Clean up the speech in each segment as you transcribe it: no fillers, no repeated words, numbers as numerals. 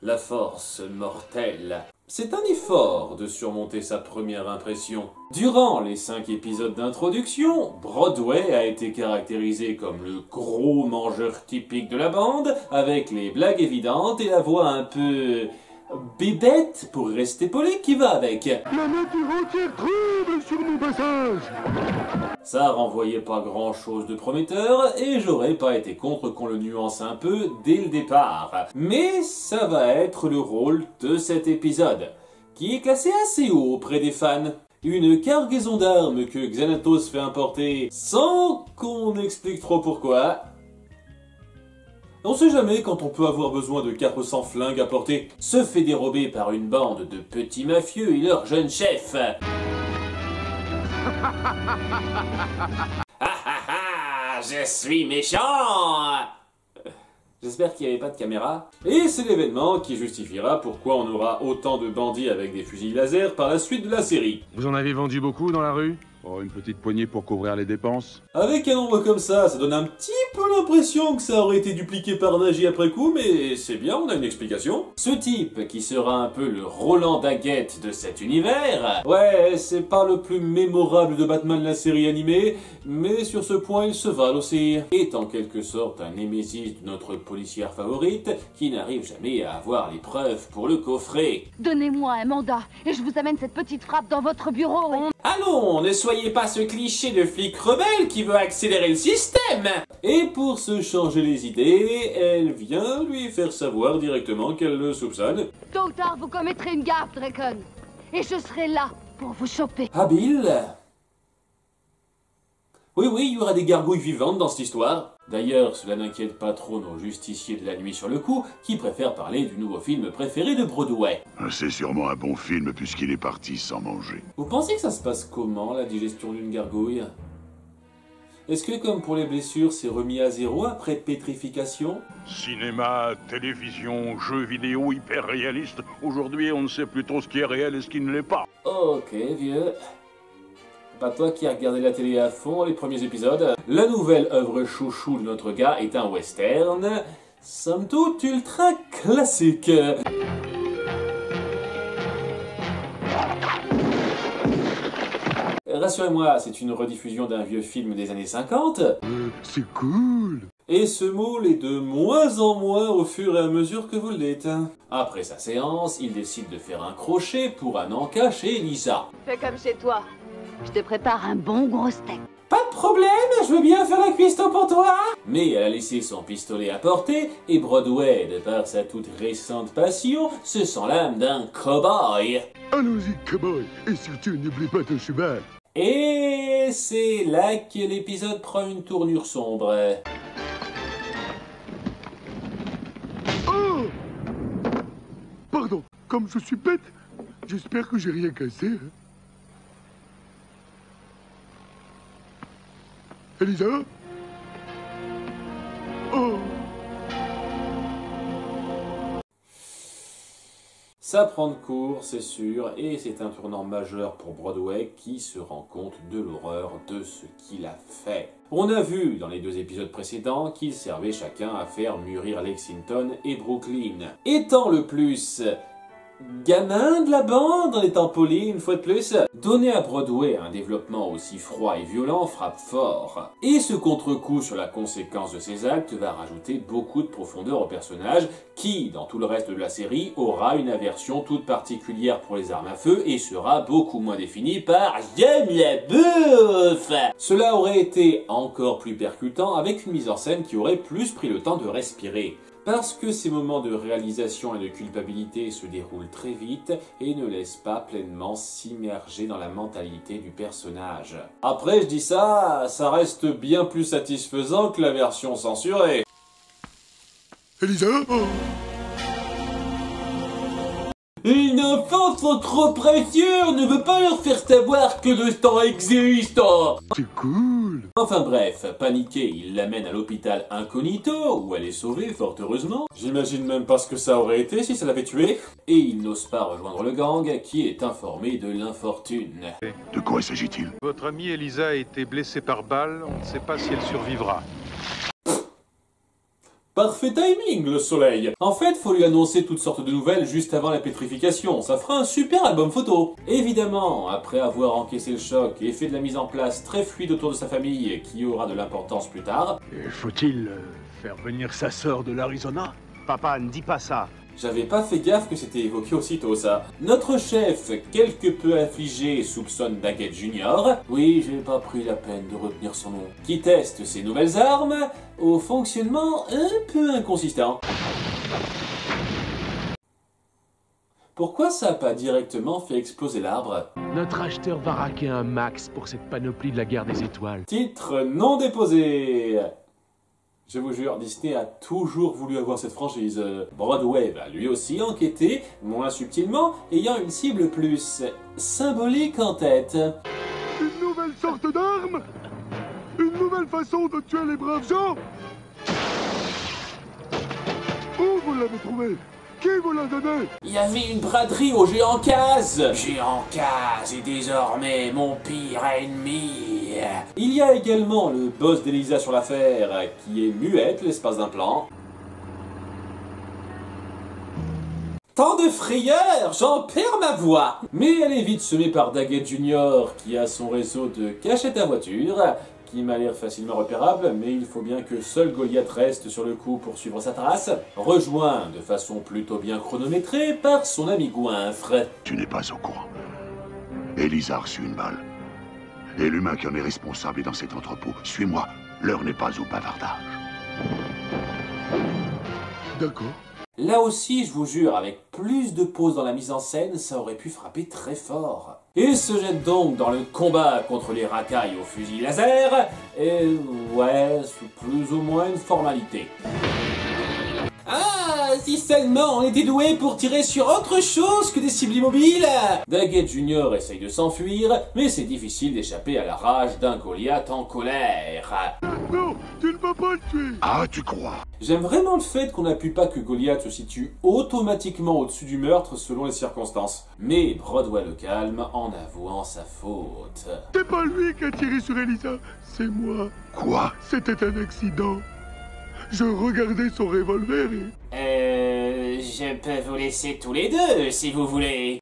la force mortelle. C'est un effort de surmonter sa première impression. Durant les 5 épisodes d'introduction, Broadway a été caractérisé comme le gros mangeur typique de la bande, avec les blagues évidentes et la voix un peu bébête, pour rester poli, qui va avec. La nature entière tremble sur mon passage. Ça renvoyait pas grand chose de prometteur, et j'aurais pas été contre qu'on le nuance un peu dès le départ. Mais ça va être le rôle de cet épisode, qui est classé assez haut auprès des fans. Une cargaison d'armes que Xanatos fait importer sans qu'on explique trop pourquoi. On sait jamais quand on peut avoir besoin de 400 flingues à porter. Se fait dérober par une bande de petits mafieux et leur jeune chef. Je suis méchant. J'espère qu'il n'y avait pas de caméra. Et c'est l'événement qui justifiera pourquoi on aura autant de bandits avec des fusils laser par la suite de la série. Vous en avez vendu beaucoup dans la rue? Oh, une petite poignée pour couvrir les dépenses. Avec un nombre comme ça donne un petit peu l'impression que ça aurait été dupliqué par Nagy après coup, mais c'est bien, on a une explication. Ce type, qui sera un peu le Roland Daggett de cet univers, ouais, c'est pas le plus mémorable de Batman de la série animée, mais sur ce point il se valent aussi. Est en quelque sorte un némésis de notre policière favorite, qui n'arrive jamais à avoir les preuves pour le coffrer. Donnez-moi un mandat, et je vous amène cette petite frappe dans votre bureau. Allons, ne soyez pas ce cliché de flic rebelle qui veut accélérer le système. Et pour se changer les idées, elle vient lui faire savoir directement qu'elle le soupçonne. Tôt ou tard, vous commettrez une gaffe, Dracon. Et je serai là pour vous choper. Habile. Oui, il y aura des gargouilles vivantes dans cette histoire. D'ailleurs, cela n'inquiète pas trop nos justiciers de la nuit sur le coup, qui préfèrent parler du nouveau film préféré de Broadway. C'est sûrement un bon film puisqu'il est parti sans manger. Vous pensez que ça se passe comment, la digestion d'une gargouille? Est-ce que, comme pour les blessures, c'est remis à zéro après pétrification? Cinéma, télévision, jeux vidéo hyper réalistes. Aujourd'hui, on ne sait plus trop ce qui est réel et ce qui ne l'est pas. Ok, vieux. Pas toi qui as regardé la télé à fond les premiers épisodes. La nouvelle œuvre chouchou de notre gars est un western, somme toute ultra classique. Rassurez-moi, c'est une rediffusion d'un vieux film des années 50. C'est cool. Et ce mot l'est de moins en moins au fur et à mesure que vous l'êtes. Après sa séance, il décide de faire un crochet pour Ananka chez Elisa. Fais comme chez toi. Je te prépare un bon gros steak. Pas de problème, je veux bien faire la cuistot pour toi. Mais elle a laissé son pistolet à portée, et Broadway, de par sa toute récente passion, se sent l'âme d'un cow-boy. Allons-y, cowboy, et surtout n'oublie pas ton cheval. Et c'est là que l'épisode prend une tournure sombre. Oh! Pardon, comme je suis bête, j'espère que j'ai rien cassé. Hein. Elisa? Oh! Ça prend de court, c'est sûr, et c'est un tournant majeur pour Broadway qui se rend compte de l'horreur de ce qu'il a fait. On a vu dans les 2 épisodes précédents qu'ils servaient chacun à faire mûrir Lexington et Brooklyn. Étant le plus gamin de la bande, en étant poli une fois de plus, donner à Broadway un développement aussi froid et violent frappe fort. Et ce contre-coup sur la conséquence de ses actes va rajouter beaucoup de profondeur au personnage qui, dans tout le reste de la série, aura une aversion toute particulière pour les armes à feu et sera beaucoup moins défini par « j'aime la bouffe ». Cela aurait été encore plus percutant avec une mise en scène qui aurait plus pris le temps de respirer. Parce que ces moments de réalisation et de culpabilité se déroulent très vite et ne laissent pas pleinement s'immerger dans la mentalité du personnage. Après, je dis ça, ça reste bien plus satisfaisant que la version censurée. Elisa? Oh! Une enfant trop précieux, ne veut pas leur faire savoir que le temps existe. C'est cool. Enfin bref, paniqué, il l'amène à l'hôpital incognito, où elle est sauvée, fort heureusement. J'imagine même pas ce que ça aurait été si ça l'avait tué. Et il n'ose pas rejoindre le gang, qui est informé de l'infortune. De quoi s'agit-il? Votre amie Elisa a été blessée par balle, on ne sait pas si elle survivra. Parfait timing, le soleil. En fait, faut lui annoncer toutes sortes de nouvelles juste avant la pétrification. Ça fera un super album photo. Évidemment, après avoir encaissé le choc et fait de la mise en place très fluide autour de sa famille qui aura de l'importance plus tard. Et faut-il faire venir sa sœur de l'Arizona? Papa, ne dis pas ça. J'avais pas fait gaffe que c'était évoqué aussitôt ça. Notre chef, quelque peu affligé, soupçonne Daggett Jr. Oui, j'ai pas pris la peine de retenir son nom. Qui teste ses nouvelles armes au fonctionnement un peu inconsistant. Pourquoi ça a pas directement fait exploser l'arbre? Notre acheteur va raquer un max pour cette panoplie de la guerre des étoiles. Titre non déposé. Je vous jure, Disney a toujours voulu avoir cette franchise. Broadway va lui aussi enquêter, moins subtilement, ayant une cible plus symbolique en tête. Une nouvelle sorte d'arme? Une nouvelle façon de tuer les braves gens? Où vous l'avez trouvé? Qui vous l'a donné? Il y avait une braderie au Géant Kaz. Géant Kaz est désormais mon pire ennemi. Il y a également le boss d'Elisa sur l'affaire, qui est muette l'espace d'un plan. Tant de frayeur, j'en perds ma voix. Mais elle est vite semée par Daggett Jr., qui a son réseau de cachette à voiture, qui m'a l'air facilement repérable, mais il faut bien que seul Goliath reste sur le coup pour suivre sa trace, rejoint de façon plutôt bien chronométrée par son ami Goinfre. Tu n'es pas au courant. Elisa a reçu une balle. Et l'humain qui en est responsable est dans cet entrepôt. Suis-moi, l'heure n'est pas au bavardage. D'accord. Là aussi, je vous jure, avec plus de pause dans la mise en scène, ça aurait pu frapper très fort. Il se jette donc dans le combat contre les racailles au fusil laser, et ouais, c'est plus ou moins une formalité. Ah, si seulement on était doué pour tirer sur autre chose que des cibles immobiles! Daggett Jr. essaye de s'enfuir, mais c'est difficile d'échapper à la rage d'un Goliath en colère. Non, tu ne peux pas le tuer. Ah, tu crois? J'aime vraiment le fait qu'on n'appuie pas que Goliath se situe automatiquement au-dessus du meurtre selon les circonstances. Mais Broadway le calme en avouant sa faute. C'est pas lui qui a tiré sur Elisa, c'est moi. Quoi? C'était un accident. Je regardais son revolver et... Je peux vous laisser tous les deux, si vous voulez.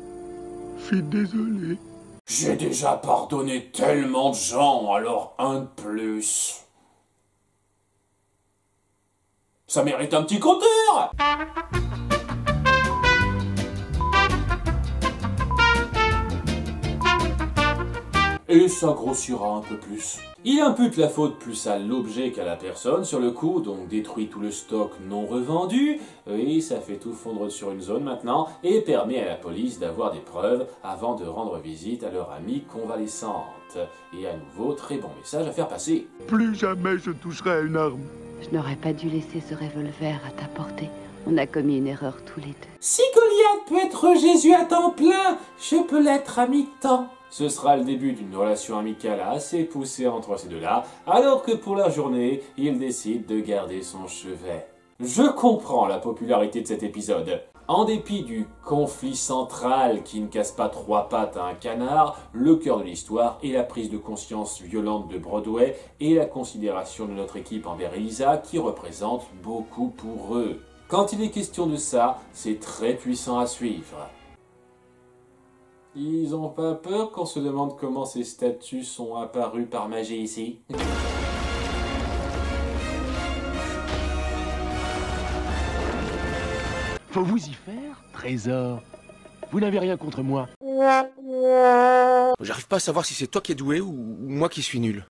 Je suis désolé. J'ai déjà pardonné tellement de gens, alors un de plus. Ça mérite un petit compteur! Et ça grossira un peu plus. Il impute la faute plus à l'objet qu'à la personne sur le coup, donc détruit tout le stock non revendu, oui, ça fait tout fondre sur une zone maintenant, et permet à la police d'avoir des preuves avant de rendre visite à leur amie convalescente. Et à nouveau, très bon message à faire passer. Plus jamais je toucherai à une arme. Je n'aurais pas dû laisser ce revolver à ta portée. On a commis une erreur tous les deux. Si Goliath peut être Jésus à temps plein, je peux l'être à mi-temps. Ce sera le début d'une relation amicale assez poussée entre ces deux-là, alors que pour la journée, il décide de garder son chevet. Je comprends la popularité de cet épisode. En dépit du conflit central qui ne casse pas trois pattes à un canard, le cœur de l'histoire est la prise de conscience violente de Broadway et la considération de notre équipe envers Elisa qui représente beaucoup pour eux. Quand il est question de ça, c'est très puissant à suivre. Ils ont pas peur qu'on se demande comment ces statues sont apparues par magie ici? Faut vous y faire, trésor. Vous n'avez rien contre moi. J'arrive pas à savoir si c'est toi qui es doué ou moi qui suis nul.